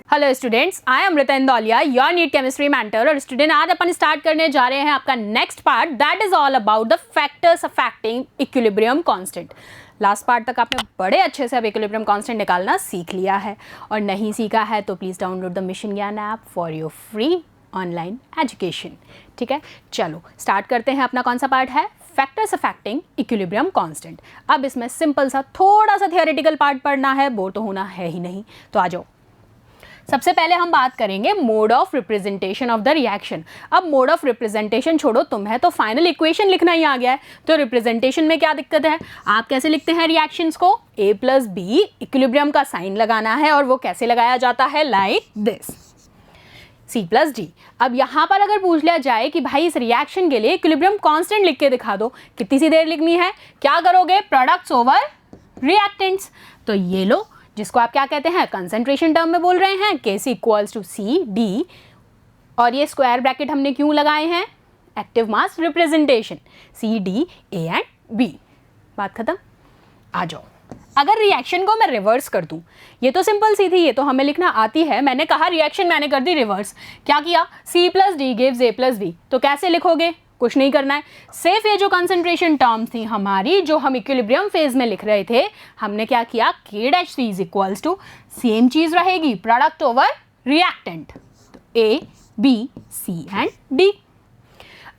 Hello students, I am Riten Dauliya, your NEET chemistry mentor. और student आज अपन स्टार्ट करने जा रहे हैं आपका next part, that is all about the factors affecting equilibrium constant. Last part तक आपने बड़े अच्छे से अब इक्विलिब्रियम कांस्टेंट निकालना सीख लिया है, और नहीं सीखा है तो प्लीज़ डाउनलोड द मिशन ज्ञान app for your free online education. ठीक है, चलो स्टार्ट करते हैं। अपना कौन सा पार्ट है? Factors affecting equilibrium constant. अब इसमें सिंपल सा थोड़ा सा थियोरेटिकल पार्ट पढ़ना है, बोर तो होना है ही नहीं। तो आ जाओ, सबसे पहले हम बात करेंगे mode of representation of the reaction. अब मोड ऑफ रिप्रेजेंटेशन छोड़ो, तुम्हें तो फाइनल इक्वेशन लिखना ही आ गया है, तो रिप्रेजेंटेशन में क्या दिक्कत है? आप कैसे लिखते हैं रिएक्शंस को? a प्लस बी, इक्विलिब्रियम का साइन लगाना है, और वो कैसे लगाया जाता है? Like this, C plus D. अब यहाँ पर अगर पूछ लिया जाए कि भाई इस रिएक्शन के लिए इक्विलिब्रियम कांस्टेंट लिख के दिखा दो, कितनी सी देर लिखनी है? क्या करोगे? Products over reactants. तो ये लो, जिसको आप क्या कहते हैं, कंसंट्रेशन टर्म में बोल रहे हैं, Kc equals to C D, और ये स्क्वायर ब्रैकेट हमने क्यों लगाए हैं? Active mass representation, C D A and B. बात खत्म। आ जाओ, अगर रिएक्शन को मैं रिवर्स कर दूं, ये तो सिंपल सी थी, ये तो हमें लिखना आती है। मैंने कहा रिएक्शन मैंने कर दी रिवर्स, क्या किया? C plus D gives A plus B. तो कैसे लिखोगे? कुछ नहीं करना है, सिर्फ ये जो कंसंट्रेशन टर्म थी हमारी, जो हम इक्विलिब्रियम फेज में लिख रहे थे, हमने क्या किया? K dash C is equals to same चीज रहेगी, product over reactant, A B C and D।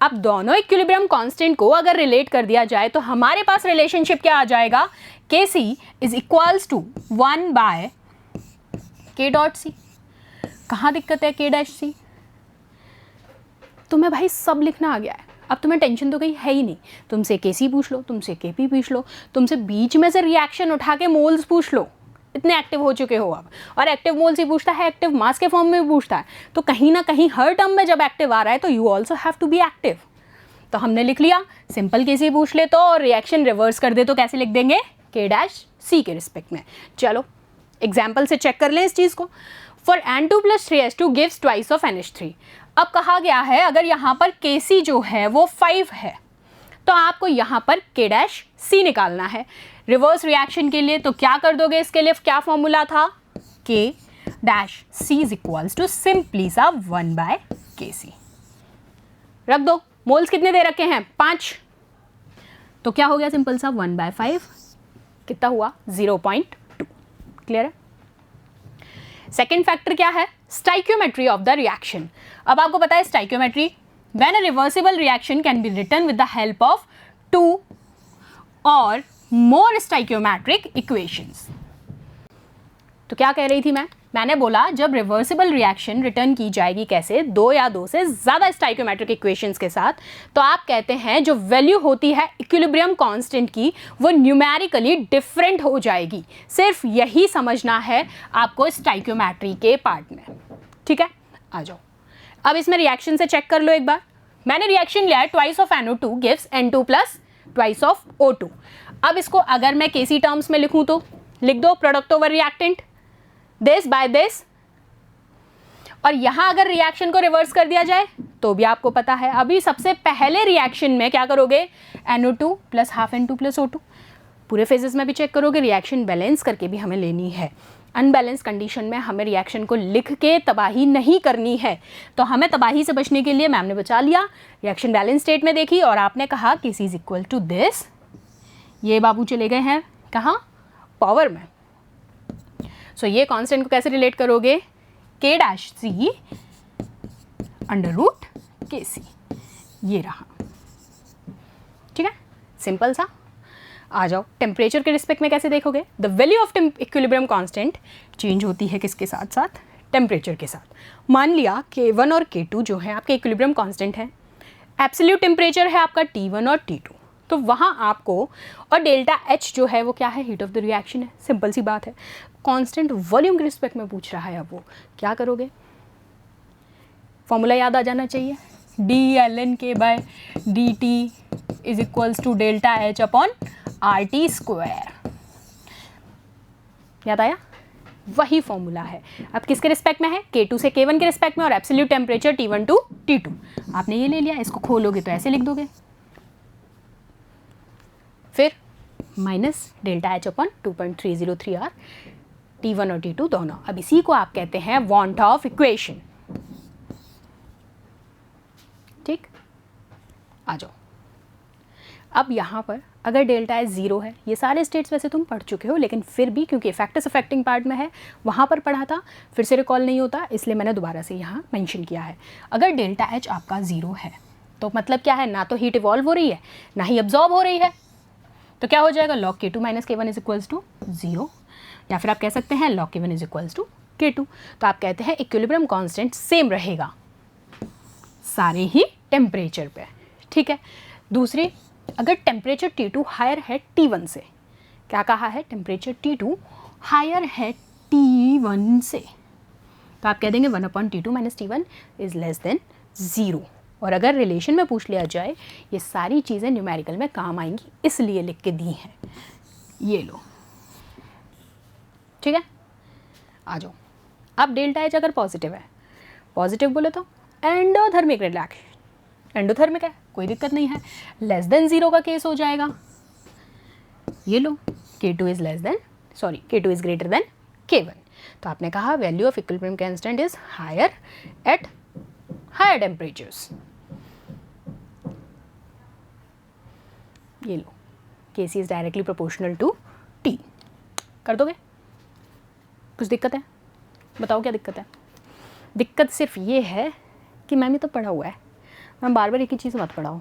अब दोनों इक्विलिब्रियम कांस्टेंट को अगर रिलेट कर दिया जाए तो हमारे पास रिलेशनशिप क्या आ जाएगा? Kc is equals to 1 by K dot C। कहाँ दिक्कत है K डैश C? तुम्हें भाई सब लिखना आ गया है, अब तुम्हें टेंशन तो कहीं है ही नहीं। तुमसे Kc पूछ लो, तुमसे Kp पूछ लो, तुमसे बीच में से रिएक्शन उठा के मोल्स पूछ लो, इतने एक्टिव हो चुके हो अब। और एक्टिव मोल्स ही पूछता है, एक्टिव मास के फॉर्म में भी पूछता है, तो कहीं ना कहीं हर टर्म में जब एक्टिव आ रहा है तो you also have to be active. तो हमने लिख लिया, सिंपल Kc पूछ ले तो, और रिएक्शन रिवर्स कर दे तो कैसे लिख देंगे? K डैश C के रिस्पेक्ट में। चलो एग्जाम्पल से चेक कर लें इस चीज़ को। For N2 plus 3H2 gives twice of NH3। अब कहा गया है अगर यहाँ पर Kc जो है वो 5 है, तो आपको यहाँ पर K डैश C निकालना है। रिवर्स रिएक्शन के लिए तो क्या कर दोगे? इसके लिए क्या फॉर्मूला था? K dash C is equals to simply सा 1 बाय Kc। रख दो, मोल्स कितने दे रखे हैं? 5, तो क्या हो गया? सिंपल सा 1 बाय 5, कितना हुआ? 0.2। क्लियर है? सेकेंड फैक्टर क्या है? Stoichiometry of the reaction. अब आपको पता है stoichiometry, when a reversible reaction can be written with the help of 2 or more stoichiometric equations. तो क्या कह रही थी मैंने बोला जब रिवर्सिबल रिएक्शन रिटर्न की जाएगी, कैसे? 2 या 2 से ज़्यादा स्टाइक्योमेट्रिक इक्वेशंस के साथ, तो आप कहते हैं जो वैल्यू होती है इक्विलिब्रियम कांस्टेंट की, वो न्यूमेरिकली डिफरेंट हो जाएगी। सिर्फ यही समझना है आपको स्टाइक्योमेट्री के पार्ट में। ठीक है, आ जाओ, अब इसमें रिएक्शन से चेक कर लो एक बार। मैंने रिएक्शन लिया है twice of NO2 gives N2 plus twice of O2। अब इसको अगर मैं Kc टर्म्स में लिखूं तो लिख दो, product over reactant, this by this. और यहां अगर रिएक्शन को रिवर्स कर दिया जाए तो भी आपको पता है, अभी सबसे पहले रिएक्शन में क्या करोगे? NO2 plus half N2 plus O2। पूरे फेजेस में भी चेक करोगे, रिएक्शन बैलेंस करके भी हमें लेनी है। अनबैलेंस कंडीशन में हमें रिएक्शन को लिख के तबाही नहीं करनी है। तो हमें तबाही से बचने के लिए मैम ने बचा लिया, रिएक्शन बैलेंस स्टेट में देखी, और आपने कहा Kc is equal to this. ये बाबू चले गए हैं कहाँ? पावर में। सो ये कांस्टेंट को कैसे रिलेट करोगे? K dash C under root Kc, ये रहा। ठीक है, सिंपल सा। आ जाओ, टेम्परेचर के रिस्पेक्ट में कैसे देखोगे? The value of equilibrium constant change होती है किसके साथ साथ? टेम्परेचर के साथ। मान लिया K1 और K2 जो है आपके इक्विलिब्रियम कांस्टेंट है, एब्सोल्यूट टेम्परेचर है आपका T1 और T2, तो वहाँ आपको, और डेल्टा H जो है वो क्या है? हीट ऑफ द रिएक्शन है। सिंपल सी बात है, कांस्टेंट वॉल्यूम के रिस्पेक्ट में पूछ रहा है। अब वो क्या करोगे? फॉर्मूला याद आ जाना चाहिए, dln/dt is equals to delta H upon RT square. याद आया? वही फॉर्मूला है। अब किसके रिस्पेक्ट में है? K2 से K1 के रिस्पेक्ट में, और absolute temperature T1 to T2। आपने ये ले लिया, इसको खोलोगे तो ऐसे लिख दोगे, फिर minus delta H upon 2.303 R T1 और T2 दोनों। अब इसी को आप कहते हैं वांट ऑफ इक्वेशन। ठीक, आ जाओ। अब यहाँ पर अगर डेल्टा एच 0 है, ये सारे स्टेट्स वैसे तुम पढ़ चुके हो, लेकिन फिर भी क्योंकि फैक्टर्स अफेक्टिंग पार्ट में है, वहाँ पर पढ़ा था, फिर से रिकॉल नहीं होता, इसलिए मैंने दोबारा से यहाँ मेंशन किया है। अगर डेल्टा एच आपका 0 है तो मतलब क्या है, ना तो हीट इवॉल्व हो रही है ना ही अब्जॉर्ब हो रही है, तो क्या हो जाएगा, log K2 minus K1 is equals to 0, या फिर आप कह सकते हैं log K1 is equals to K2। तो आप कहते हैं इक्विलिब्रियम कांस्टेंट सेम रहेगा सारे ही टेम्परेचर पे। ठीक है, दूसरी, अगर टेम्परेचर T2 हायर है T1 से, क्या कहा है, टेम्परेचर T2 हायर है T1 से, तो आप कह देंगे 1/T2 minus T1 is less then 0। और अगर रिलेशन में पूछ लिया जाए, ये सारी चीज़ें न्यूमेरिकल में काम आएंगी, इसलिए लिख के दी हैं, ये लो। ठीक है, आ जाओ। अब डेल्टा एच अगर पॉजिटिव है, पॉजिटिव बोले तो एंडोथर्मिक रिएक्शन, एंडोथर्मिक है, कोई दिक्कत नहीं है, लेस देन 0 का केस हो जाएगा। ये लो, K2 is less than, sorry K2 is greater than K1। तो आपने कहा value of equilibrium constant is higher at higher temperatures. ये लो, Kc is directly proportional to T। कर दोगे? कुछ दिक्कत है? बताओ क्या दिक्कत है? दिक्कत सिर्फ ये है कि मैम ये तो पढ़ा हुआ है, मैम बार बार एक ही चीज़ मत पढ़ाओ,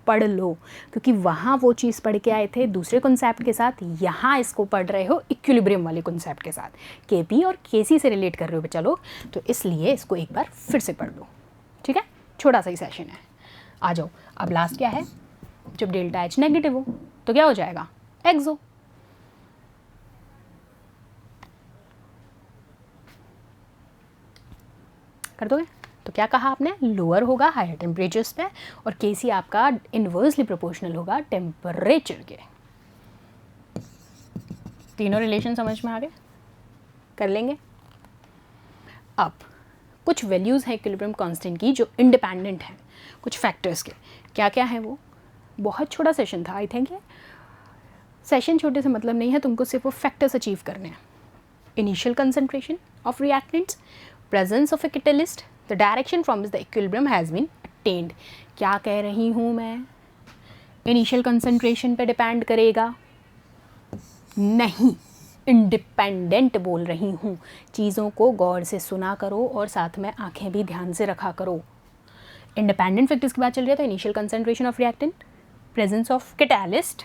पढ़ लो, क्योंकि वहाँ वो चीज़ पढ़ के आए थे दूसरे कॉन्सेप्ट के साथ, यहाँ इसको पढ़ रहे हो इक्विलिब्रियम वाले कॉन्सेप्ट के साथ, Kp और Kc से रिलेट कर रहे हो बच्चा लोग, तो इसलिए इसको एक बार फिर से पढ़ लो। ठीक है, छोटा सा ही सेशन है। आ जाओ, अब लास्ट क्या है, जब डेल्टा एच नेगेटिव हो तो क्या हो जाएगा, एक्सो। कर दोगे? तो क्या कहा आपने, लोअर होगा हायर टेम्परेचर्स पे, और Kc आपका इन्वर्सली प्रोपोर्शनल होगा टेम्परेचर के। तीनों रिलेशन समझ में आ गए? कर लेंगे। अब कुछ वैल्यूज़ हैं इक्विलिब्रियम कांस्टेंट की जो इंडिपेंडेंट हैं कुछ फैक्टर्स के। क्या क्या है वो? बहुत छोटा सेशन था, आई थिंक। ये सेशन छोटे से मतलब नहीं है, तुमको सिर्फ वो फैक्टर्स अचीव करने हैं। Initial concentration of reactants, presence of a catalyst, the direction from which the equilibrium has been attained. क्या कह रही हूँ मैं, इनिशियल कंसंट्रेशन पे डिपेंड करेगा? नहीं, इंडिपेंडेंट बोल रही हूँ। चीज़ों को गौर से सुना करो और साथ में आंखें भी ध्यान से रखा करो। इंडिपेंडेंट फैक्टर्स की बात चल रही है तो initial concentration of reactant, presence of catalyst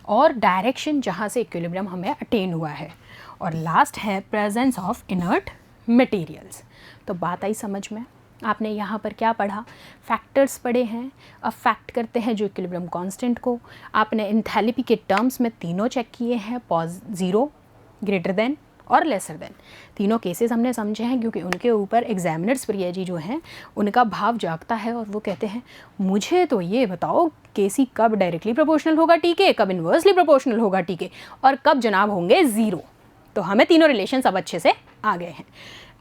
और डायरेक्शन जहाँ से इक्विलिब्रियम हमें अटेन हुआ है, और लास्ट है प्रेजेंस ऑफ इनर्ट मटेरियल्स। तो बात आई समझ में? आपने यहाँ पर क्या पढ़ा, फैक्टर्स पढ़े हैं। अब फैक्ट करते हैं जो इक्विलिब्रियम कांस्टेंट को। आपने एंथैल्पी के टर्म्स में तीनों चेक किए हैं, 0, ग्रेटर देन और लेसर देन। तीनों केसेस हमने समझे हैं क्योंकि उनके ऊपर एग्जामिनर्स प्रिया जो हैं उनका भाव जागता है और वो कहते हैं मुझे तो ये बताओ Kc कब डायरेक्टली प्रोपोर्शनल होगा T के, कब इन्वर्सली प्रोपोर्शनल होगा T के, और कब जनाब होंगे 0। तो हमें तीनों रिलेशन अब अच्छे से आ गए हैं।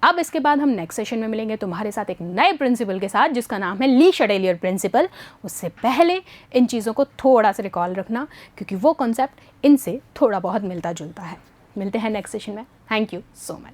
अब इसके बाद हम नेक्स्ट सेशन में मिलेंगे तुम्हारे साथ एक नए प्रिंसिपल के साथ जिसका नाम है ली शडेलियर प्रिंसिपल। उससे पहले इन चीज़ों को थोड़ा सा रिकॉल रखना क्योंकि वो कॉन्सेप्ट इनसे थोड़ा बहुत मिलता जुलता है। मिलते हैं नेक्स्ट सेशन में। Thank you so much.